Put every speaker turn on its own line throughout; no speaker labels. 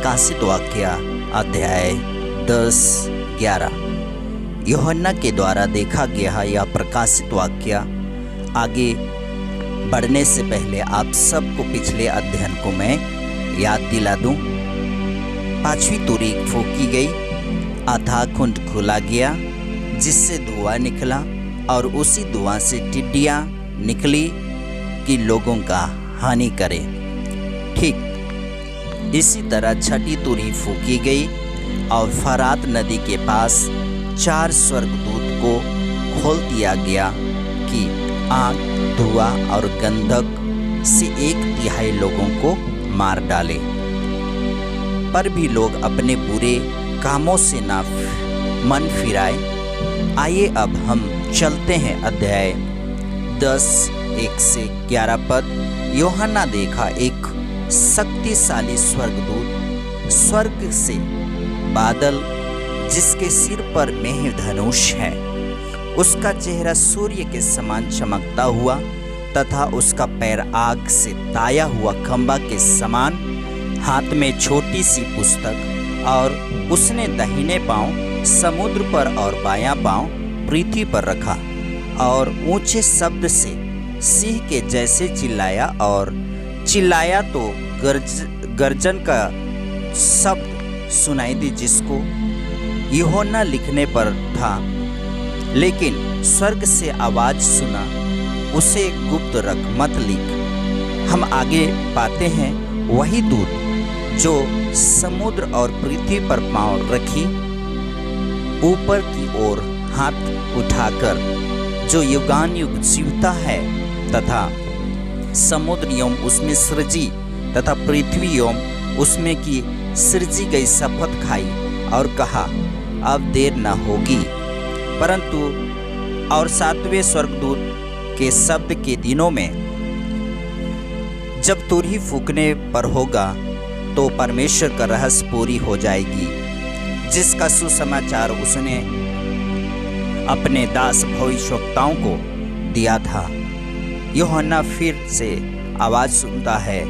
प्रकाशित वाक्य अध्याय 10-11। यूहन्ना के द्वारा देखा गया यह प्रकाशित वाक्य आगे बढ़ने से पहले आप सबको पिछले अध्ययन को मैं याद दिला दूं। पांचवी तुरही फूंकी गई, अथाह कुंड खोला गया जिससे धुआं निकला और उसी धुआं से टिड्डियां निकली कि लोगों का हानि करे। ठीक इसी तरह छठी तुरही फूंकी गई और फरात नदी के पास 4 स्वर्गदूत को खोल दिया गया कि आग, धुआं और गंधक से 1/3 लोगों को मार डाले। पर भी लोग अपने बुरे कामों से ना मन फिराए। आइए अब हम चलते हैं अध्याय 10:1-11 पद। यूहन्ना देखा एक शक्तिशाली स्वर्गदूत स्वर्ग से बादल जिसके सिर पर मेघधनुष है, उसका चेहरा सूर्य के समान चमकता हुआ तथा उसका पैर आग से ताया हुआ खंभा के समान, हाथ में छोटी सी पुस्तक, और उसने दाहिने पांव समुद्र पर और बायां पांव पृथ्वी पर रखा और ऊंचे शब्द से सिंह के जैसे चिल्लाया तो गर्जन का शब्द सुनाई दी जिसको यूहन्ना लिखने पर था, लेकिन स्वर्ग से आवाज सुना, उसे गुप्त रख, मत लिख। हम आगे पाते हैं वही दूत जो समुद्र और पृथ्वी पर पांव रखी ऊपर की ओर हाथ उठाकर, जो युगानुयुग जीवता है तथा समुद्र एवं उसमें सृजी तथा पृथ्वी एवं उसमें की सृजी गई शपथ खाई और कहा, अब देर न होगी, परंतु और 7वें स्वर्गदूत के शब्द के दिनों में जब तुरही फूंकने पर होगा तो परमेश्वर का रहस्य पूरी हो जाएगी, जिसका सुसमाचार उसने अपने दास भविष्यवक्ताओं को दिया था। यूहन्ना फिर से आवाज सुनता है,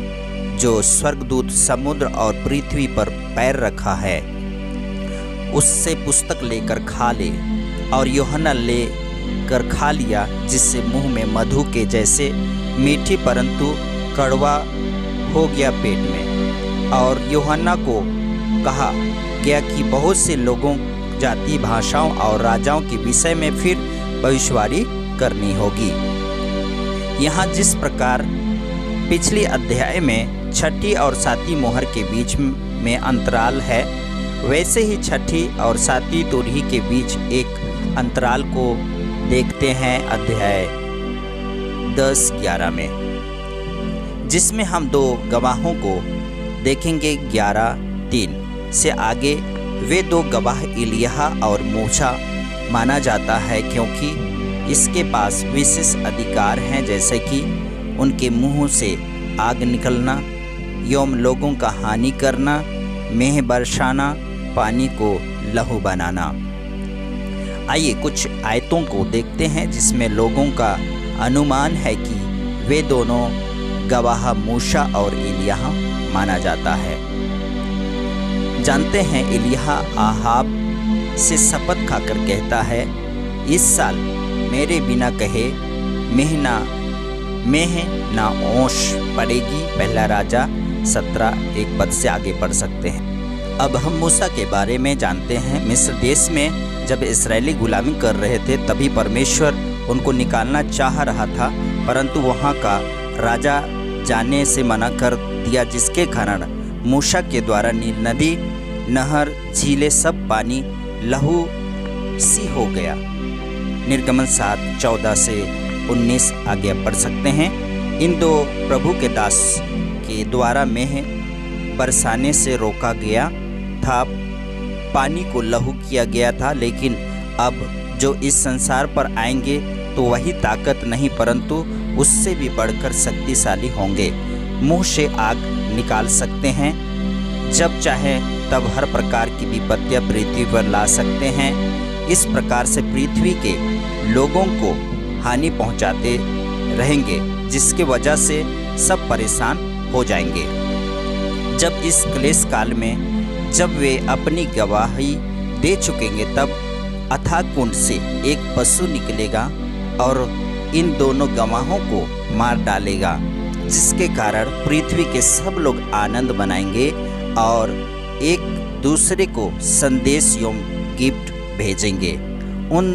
जो स्वर्गदूत समुद्र और पृथ्वी पर पैर रखा है उससे पुस्तक लेकर खा ले। और यूहन्ना लेकर खा लिया, जिससे मुंह में मधु के जैसे मीठी परंतु कड़वा हो गया पेट में। और यूहन्ना को कहा गया कि बहुत से लोगों, जाति, भाषाओं और राजाओं के विषय में फिर भविष्यवाणी करनी होगी। यहाँ जिस प्रकार पिछले अध्याय में छठी और 7वीं मोहर के बीच में अंतराल है, वैसे ही छठी और 7वीं तुरही के बीच एक अंतराल को देखते हैं अध्याय 10-11 में, जिसमें हम 2 गवाहों को देखेंगे। 11:3 से आगे वे 2 गवाह एलिय्याह और मूसा माना जाता है, क्योंकि इसके पास विशेष अधिकार हैं, जैसे कि उनके मुंह से आग निकलना एवं लोगों का हानि करना, मेंह बरसाना, पानी को लहू बनाना। आइए कुछ आयतों को देखते हैं जिसमें लोगों का अनुमान है कि वे दोनों गवाह मूसा और एलिय्याह माना जाता है। जानते हैं एलिय्याह आहाब से शपथ खाकर कहता है, इस साल मेरे बिना कहे मेह ना ओश पड़ेगी। पहला राजा 17:1 पद से आगे पढ़ सकते हैं। अब हम मूसा के बारे में जानते हैं। मिस्र देश में जब इस्राएली गुलामी कर रहे थे, तभी परमेश्वर उनको निकालना चाह रहा था, परंतु वहाँ का राजा जाने से मना कर दिया, जिसके कारण मूसा के द्वारा नील नदी, नहर, झीलें सब पानी लहू सी हो गया। निर्गमन 7:14 से 19 आगे पढ़ सकते हैं। इन 2 प्रभु के दास के द्वारा मेह बरसाने से रोका गया था, पानी को लहू किया गया था, लेकिन अब जो इस संसार पर आएंगे तो वही ताकत नहीं परंतु उससे भी बढ़कर शक्तिशाली होंगे। मुंह से आग निकाल सकते हैं, जब चाहे तब हर प्रकार की विपत्तियां पृथ्वी पर ला सकते हैं। इस प्रकार से पृथ्वी के लोगों को हानि पहुंचाते रहेंगे, जिसकी वजह से सब परेशान हो जाएंगे। जब इस क्लेश काल में जब वे अपनी गवाही दे चुकेंगे, तब अथाह कुंड से एक पशु निकलेगा और इन दोनों गवाहों को मार डालेगा, जिसके कारण पृथ्वी के सब लोग आनंद मनाएंगे और एक दूसरे को संदेश एवं गिफ्ट भेजेंगे। उन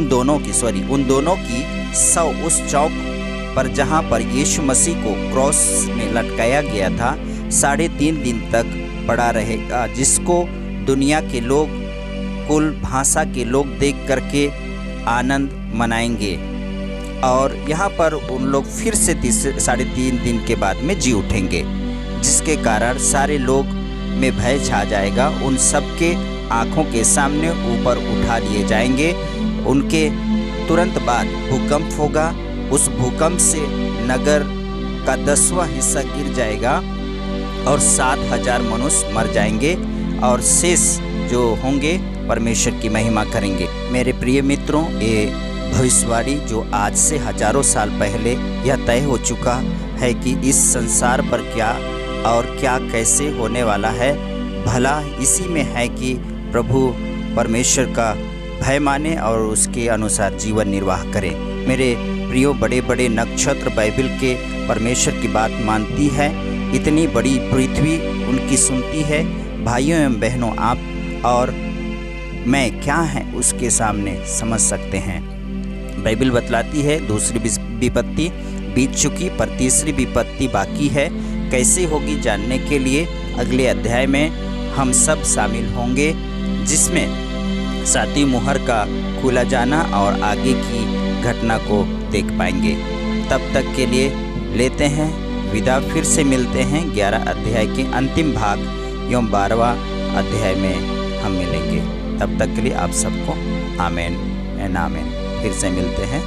दोनों की शव उस चौक पर जहाँ पर यीशु मसीह को क्रॉस में लटकाया गया था 3.5 दिन तक पड़ा रहेगा, जिसको दुनिया के लोग, कुल भाषा के लोग देख करके आनंद मनाएंगे और यहाँ पर उन लोग फिर से 3.5 दिन के बाद में जी उठेंगे, जिसके कारण सारे लोग में भय छा जाएगा। उन सबके आँखों के सामने ऊपर उठा लिए जाएंगे। उनके तुरंत बाद भूकंप होगा। उस भूकंप से नगर का 10वां हिस्सा गिर जाएगा और 7,000 मनुष्य मर जाएंगे और शेष जो होंगे परमेश्वर की महिमा करेंगे। मेरे प्रिय मित्रों, ये भविष्यवाणी जो आज से हजारों साल पहले यह तय हो चुका है कि इस संसार पर क्या और क्या कैसे होने वाला है, भला इसी में है कि प्रभु परमेश्वर का भय माने और उसके अनुसार जीवन निर्वाह करें। मेरे प्रियो, बड़े बड़े नक्षत्र बाइबल के परमेश्वर की बात मानती है। इतनी बड़ी पृथ्वी उनकी सुनती है। भाइयों एवं बहनों, आप और मैं क्या हैं उसके सामने समझ सकते हैं। बाइबल बतलाती है दूसरी विपत्ति बीत चुकी पर तीसरी विपत्ति बाकी है। कैसे होगी जानने के लिए अगले अध्याय में हम सब शामिल होंगे, जिसमें 7वीं मुहर का खुला जाना और आगे की घटना को देख पाएंगे। तब तक के लिए लेते हैं विदा। फिर से मिलते हैं 11 अध्याय के अंतिम भाग एवं 12वां अध्याय में हम मिलेंगे। तब तक के लिए आप सबको आमेन एंड आमेन। फिर से मिलते हैं।